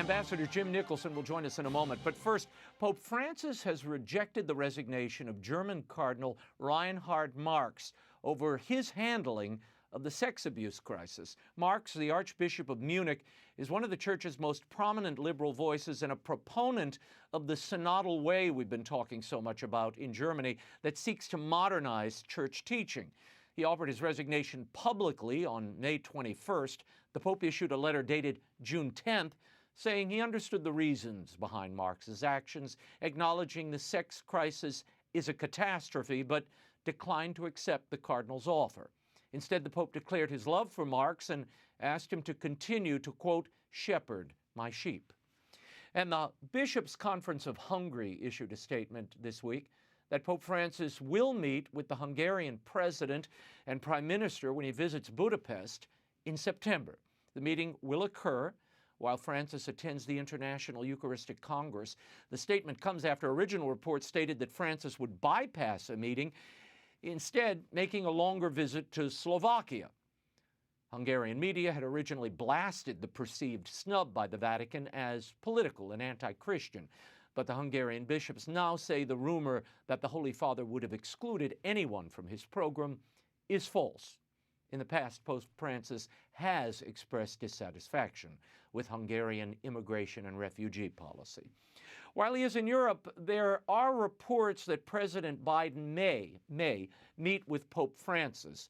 Ambassador Jim Nicholson will join us in a moment. But first, Pope Francis has rejected the resignation of German Cardinal Reinhard Marx over his handling of the sex abuse crisis. Marx, the Archbishop of Munich, is one of the Church's most prominent liberal voices and a proponent of the synodal way we've been talking so much about in Germany that seeks to modernize church teaching. He offered his resignation publicly on May 21st. The Pope issued a letter dated June 10th, saying he understood the reasons behind Marx's actions, acknowledging the sex crisis is a catastrophe, but declined to accept the Cardinal's offer. Instead, the Pope declared his love for Marx and asked him to continue to, quote, shepherd my sheep. And the Bishops' Conference of Hungary issued a statement this week that Pope Francis will meet with the Hungarian president and prime minister when he visits Budapest in September. The meeting will occur while Francis attends the International Eucharistic Congress. The statement comes after original reports stated that Francis would bypass a meeting, instead making a longer visit to Slovakia. Hungarian media had originally blasted the perceived snub by the Vatican as political and anti-Christian, but the Hungarian bishops now say the rumor that the Holy Father would have excluded anyone from his program is false. In the past, Pope Francis has expressed dissatisfaction with Hungarian immigration and refugee policy. While he is in Europe, there are reports that President Biden may meet with Pope Francis.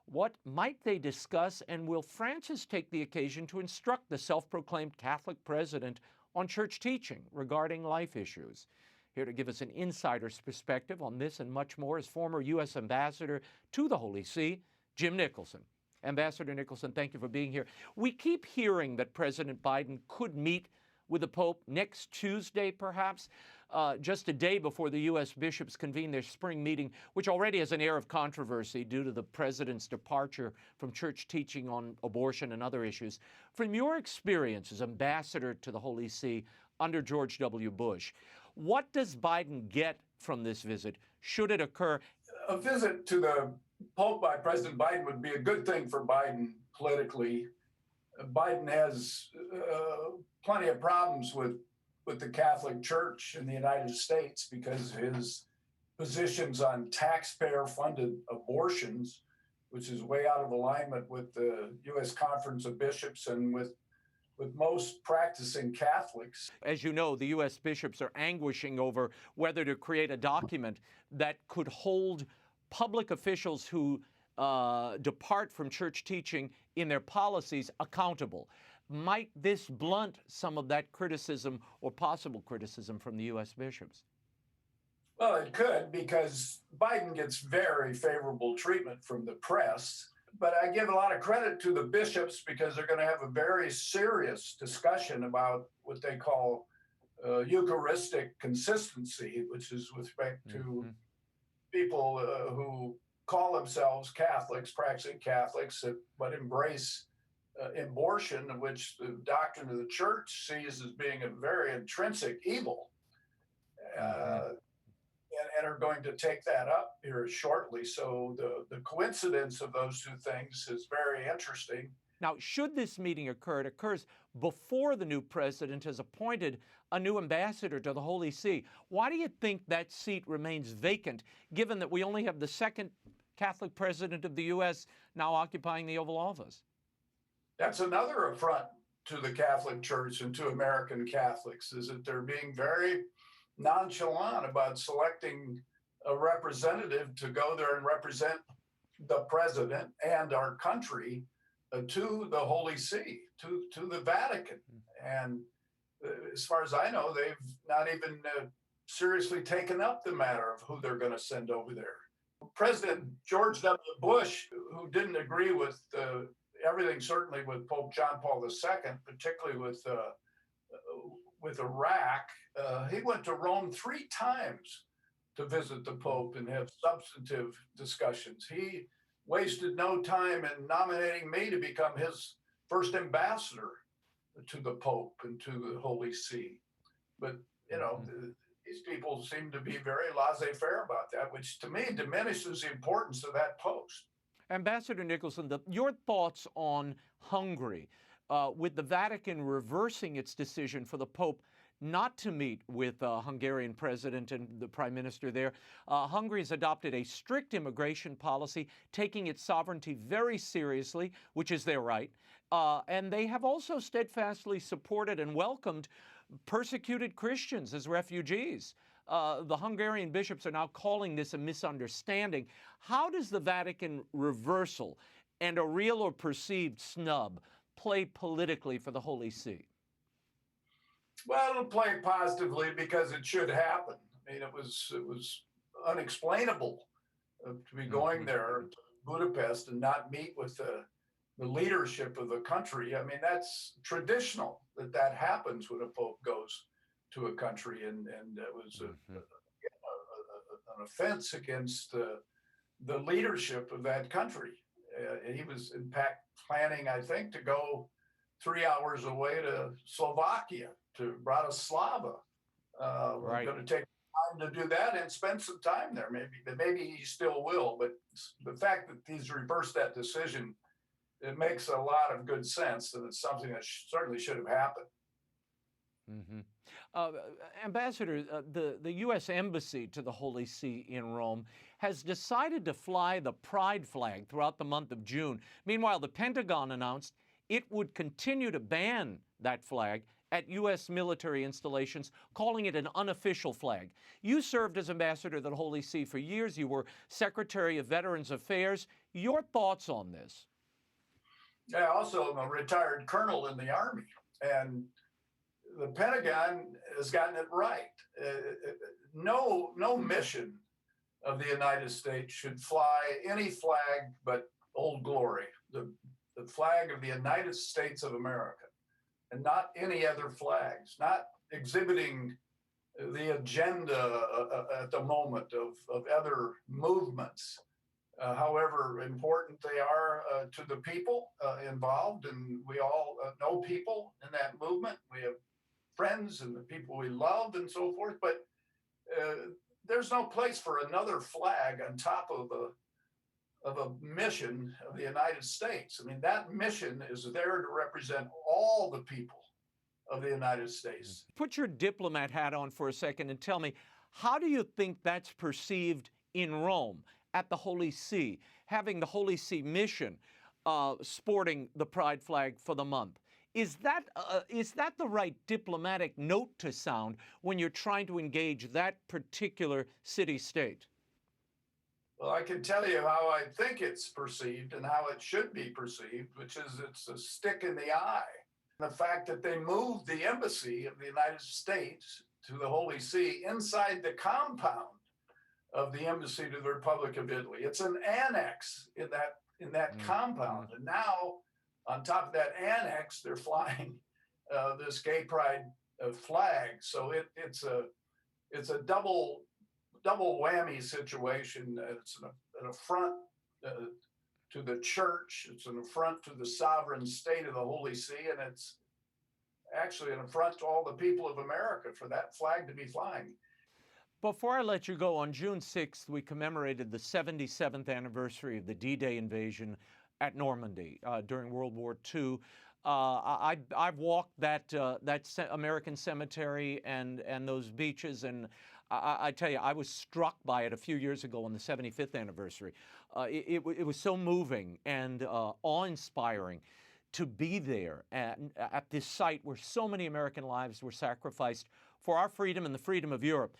What might they discuss, and will Francis take the occasion to instruct the self-proclaimed Catholic president on church teaching regarding life issues? Here to give us an insider's perspective on this and much more is former U.S. Ambassador to the Holy See, Jim Nicholson. Ambassador Nicholson, thank you for being here. We keep hearing that President Biden could meet with the Pope next Tuesday, perhaps, just a day before the U.S. bishops convene their spring meeting, which already has an air of controversy due to the president's departure from church teaching on abortion and other issues. From your experience as ambassador to the Holy See under George W. Bush, what does Biden get from this visit, should it occur? A visit to the Pope by President Biden would be a good thing for Biden politically. Biden has plenty of problems with the Catholic Church in the United States because of his positions on taxpayer-funded abortions, which is way out of alignment with the U.S. Conference of Bishops and with most practicing Catholics. As you know, the U.S. bishops are anguishing over whether to create a document that could hold public officials who depart from church teaching in their policies accountable. Might this blunt some of that criticism or possible criticism from the U.S. bishops? Well, it could, because Biden gets very favorable treatment from the press. But I give a lot of credit to the bishops because they're going to have a very serious discussion about what they call Eucharistic consistency, which is with respect to people who call themselves Catholics, practicing Catholics, but embrace abortion, which the doctrine of the church sees as being a very intrinsic evil, and are going to take that up here shortly. So the coincidence of those two things is very interesting. Now, should this meeting occur, it occurs before the new president has appointed a new ambassador to the Holy See. Why do you think that seat remains vacant, given that we only have the second Catholic president of the U.S. now occupying the Oval Office? That's another affront to the Catholic Church and to American Catholics, is that they're being very nonchalant about selecting a representative to go there and represent the president and our country to the Holy See, to the Vatican. And as far as I know, they've not even seriously taken up the matter of who they're going to send over there. President George W. Bush, who didn't agree with everything, certainly with Pope John Paul II, particularly with Iraq, he went to Rome 3 times to visit the Pope and have substantive discussions. He wasted no time in nominating me to become his first ambassador to the Pope and to the Holy See. But, you know, these people seem to be very laissez-faire about that, which to me diminishes the importance of that post. Ambassador Nicholson, your thoughts on Hungary. with the Vatican reversing its decision for the Pope not to meet with Hungarian president and the prime minister there. Hungary has adopted a strict immigration policy, taking its sovereignty very seriously, which is their right. And they have also steadfastly supported and welcomed persecuted Christians as refugees. The Hungarian bishops are now calling this a misunderstanding. How does the Vatican reversal and a real or perceived snub play politically for the Holy See? Well, it'll play positively because it should happen. I mean, it was unexplainable to be going there to Budapest and not meet with the leadership of the country. I mean, that's traditional that happens when a pope goes to a country, and it was an offense against the leadership of that country. He was, in fact, planning, I think, to go 3 hours away to Slovakia, to Bratislava. We're going to take time to do that and spend some time there. Maybe he still will. But the fact that he's reversed that decision, it makes a lot of good sense, and it's something that certainly should have happened. Ambassador, the U.S. Embassy to the Holy See in Rome has decided to fly the Pride flag throughout the month of June. Meanwhile, the Pentagon announced it would continue to ban that flag at U.S. military installations, calling it an unofficial flag. You served as ambassador to the Holy See for years. You were Secretary of Veterans Affairs. Your thoughts on this? Yeah, also, I'm a retired colonel in the Army, and the Pentagon has gotten it right. No mission of the United States should fly any flag but Old Glory, the flag of the United States of America, and not any other flags, not exhibiting the agenda at the moment of other movements, however important they are to the people involved. And we all know people in that movement. We have friends and the people we love and so forth, but there's no place for another flag on top of a mission of the United States. I mean, that mission is there to represent all the people of the United States. Put your diplomat hat on for a second and tell me, how do you think that's perceived in Rome at the Holy See, having the Holy See mission sporting the Pride flag for the month? Is that the right diplomatic note to sound when you're trying to engage that particular city-state? Well, I can tell you how I think it's perceived and how it should be perceived, which is it's a stick in the eye. The fact that they moved the embassy of the United States to the Holy See inside the compound of the embassy to the Republic of Italy. It's an annex in that compound. And now, on top of that annex, they're flying this gay pride flag. So it's a double whammy situation. It's an affront to the church. It's an affront to the sovereign state of the Holy See, and it's actually an affront to all the people of America for that flag to be flying. Before I let you go, on June 6th, we commemorated the 77th anniversary of the D-Day invasion at Normandy during World War II. I've walked that American cemetery and those beaches, and I tell you, I was struck by it a few years ago on the 75th anniversary. It was so moving and awe-inspiring to be there at this site where so many American lives were sacrificed for our freedom and the freedom of Europe.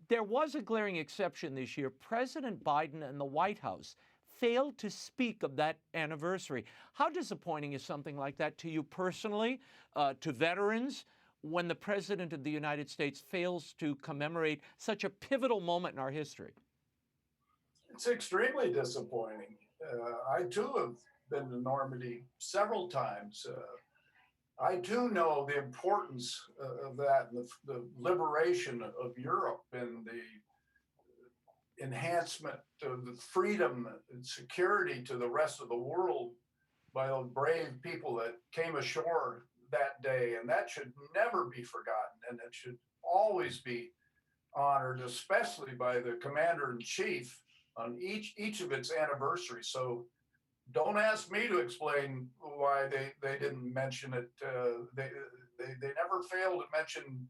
There was a glaring exception this year. President Biden and the White House failed to speak of that anniversary. How disappointing is something like that to you personally, to veterans, when the President of the United States fails to commemorate such a pivotal moment in our history? It's extremely disappointing. I too have been to Normandy several times. I do know the importance of that, and the liberation of Europe and the enhancement of the freedom and security to the rest of the world by those brave people that came ashore that day. And that should never be forgotten, and it should always be honored, especially by the commander in chief on each of its anniversaries. So Don't ask me to explain why they didn't mention it. They never fail to mention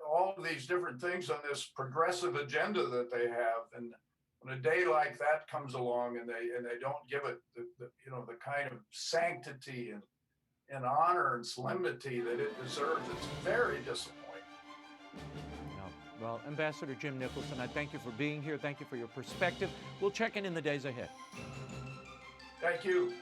all of these different things on this progressive agenda that they have. And when a day like that comes along and they don't give it the kind of sanctity and honor and solemnity that it deserves, it's very disappointing. No. Well, Ambassador Jim Nicholson, I thank you for being here. Thank you for your perspective. We'll check in the days ahead. Thank you.